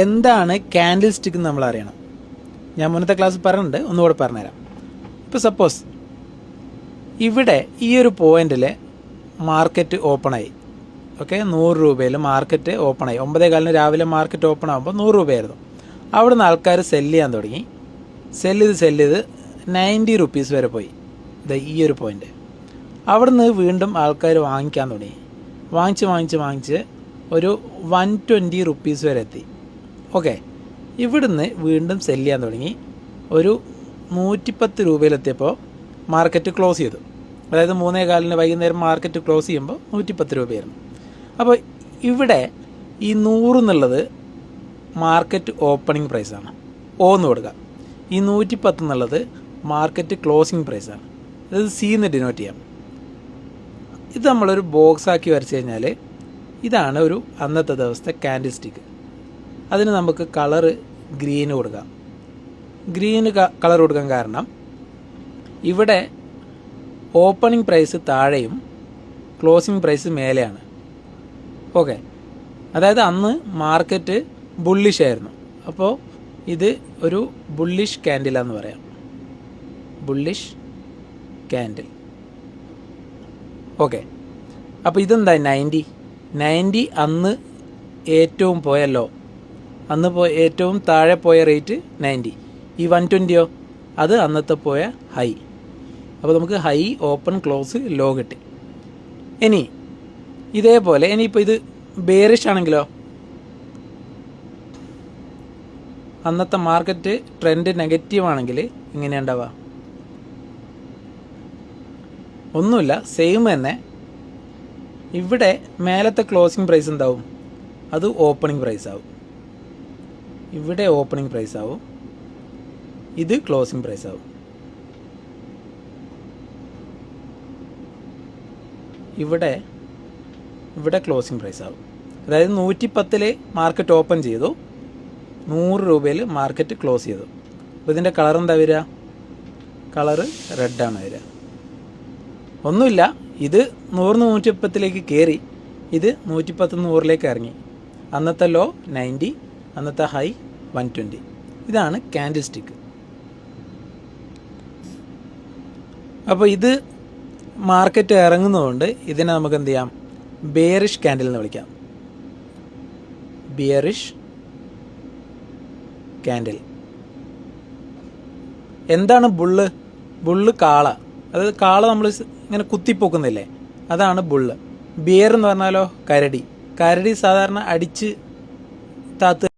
എന്താണ് candle stick എന്ന് നമ്മൾ അറിയണം. ഞാൻ മുന്നത്തെ ക്ലാസ് പറഞ്ഞിട്ടുണ്ട്, ഒന്നുകൂടെ പറഞ്ഞുതരാം. ഇപ്പോൾ സപ്പോസ് ഇവിടെ ഈ ഒരു പോയിന്റിൽ മാർക്കറ്റ് ഓപ്പണായി. ഓക്കെ, 100 രൂപയിൽ മാർക്കറ്റ് ഓപ്പണായി. 9:15 രാവിലെ മാർക്കറ്റ് ഓപ്പൺ ആകുമ്പോൾ 100 രൂപയായിരുന്നു. അവിടെ നിന്ന് ആൾക്കാർ സെല്ല് ചെയ്യാൻ തുടങ്ങി. സെല്ല് ചെയ്ത് 90 റുപ്പീസ് വരെ പോയി. ഈ ഒരു പോയിന്റ്. അവിടെ നിന്ന് വീണ്ടും ആൾക്കാർ വാങ്ങിക്കാൻ തുടങ്ങി. വാങ്ങിച്ച് ഒരു 120 റുപ്പീസ് വരെ എത്തി. ഓക്കെ, ഇവിടുന്ന് വീണ്ടും സെല്ല് ചെയ്യാൻ തുടങ്ങി. ഒരു 110 രൂപയിലെത്തിയപ്പോൾ മാർക്കറ്റ് ക്ലോസ് ചെയ്തു. അതായത് 3:15 വൈകുന്നേരം മാർക്കറ്റ് ക്ലോസ് ചെയ്യുമ്പോൾ 110 രൂപയായിരുന്നു. അപ്പോൾ ഇവിടെ ഈ 100 എന്നുള്ളത് മാർക്കറ്റ് ഓപ്പണിംഗ് പ്രൈസാണ്, എന്ന് കൊടുക്കുക. ഈ 110 എന്നുള്ളത് മാർക്കറ്റ് ക്ലോസിംഗ് പ്രൈസാണ്. അതായത് സി എന്ന് ഡിനോട്ട് ചെയ്യാം. ഇത് നമ്മളൊരു ബോക്സ് ആക്കി വരച്ച് കഴിഞ്ഞാൽ ഇതാണ് ഒരു അന്നത്തെ ദിവസത്തെ ക്യാൻഡിൽ സ്റ്റിക്ക്. അതിന് നമുക്ക് കളറ് ഗ്രീന് കൊടുക്കാം. ഗ്രീന് കളർ കൊടുക്കാൻ കാരണം ഇവിടെ ഓപ്പണിംഗ് പ്രൈസ് താഴെയും ക്ലോസിംഗ് പ്രൈസ് മേലെയാണ്. ഓക്കെ, അതായത് അന്ന് മാർക്കറ്റ് ബുള്ളിഷ് ആയിരുന്നു. അപ്പോൾ ഇത് ഒരു ബുള്ളിഷ് ക്യാൻഡിലാന്ന് പറയാം. Bullish candle. ഓക്കെ, അപ്പോൾ ഇതെന്താ 90 അന്ന് ഏറ്റവും പോയല്ലോ. അന്ന് ഏറ്റവും താഴെ പോയ റേറ്റ് 90. ഈ 120യോ അത് അന്നത്തെ പോയ ഹൈ. അപ്പോൾ നമുക്ക് ഹൈ, ഓപ്പൺ, ക്ലോസ്, ലോ കിട്ടി. ഇനി ഇതേപോലെ ഇനിയിപ്പോൾ ഇത് ബേറിഷ് ആണെങ്കിലോ, അന്നത്തെ മാർക്കറ്റ് ട്രെൻഡ് നെഗറ്റീവ് ആണെങ്കിൽ എങ്ങനെയാണ് ഉണ്ടാവുക? ഒന്നുമില്ല, സെയിം തന്നെ. ഇവിടെ മേലത്തെ ക്ലോസിംഗ് പ്രൈസ് എന്താവും? അത് ഓപ്പണിംഗ് പ്രൈസ് ആവും. ഇവിടെ ഓപ്പണിംഗ് പ്രൈസ് ആവും, ഇത് ക്ലോസിംഗ് പ്രൈസ് ആവും. ഇവിടെ ക്ലോസിംഗ് പ്രൈസ് ആവും. അതായത് 110 മാർക്കറ്റ് ഓപ്പൺ ചെയ്തു, 100 രൂപയിൽ മാർക്കറ്റ് ക്ലോസ് ചെയ്തു. അപ്പോൾ ഇതിൻ്റെ കളർ എന്താ വരിക? കളറ് റെഡാണ് വരിക. ഒന്നുമില്ല, ഇത് 100 110 കയറി, ഇത് 110 100 ഇറങ്ങി. അന്നത്തെ ലോ 90, അന്നത്തെ ഹൈ 120. ഇതാണ് ക്യാൻഡിൽ സ്റ്റിക്ക്. അപ്പോൾ ഇത് മാർക്കറ്റ് ഇറങ്ങുന്നതുകൊണ്ട് ഇതിനെ നമുക്ക് എന്ത് ചെയ്യാം? ബെയറിഷ് ക്യാൻഡിൽ എന്ന് വിളിക്കാം. Bearish candle. എന്താണ് ബുള്ള് കാള. അതായത് കാള നമ്മൾ ഇങ്ങനെ കുത്തിപ്പൊക്കുന്നില്ലേ, അതാണ് ബുള്ള്. ബിയർ എന്ന് പറഞ്ഞാലോ കരടി. സാധാരണ അടിച്ച് താത്ത്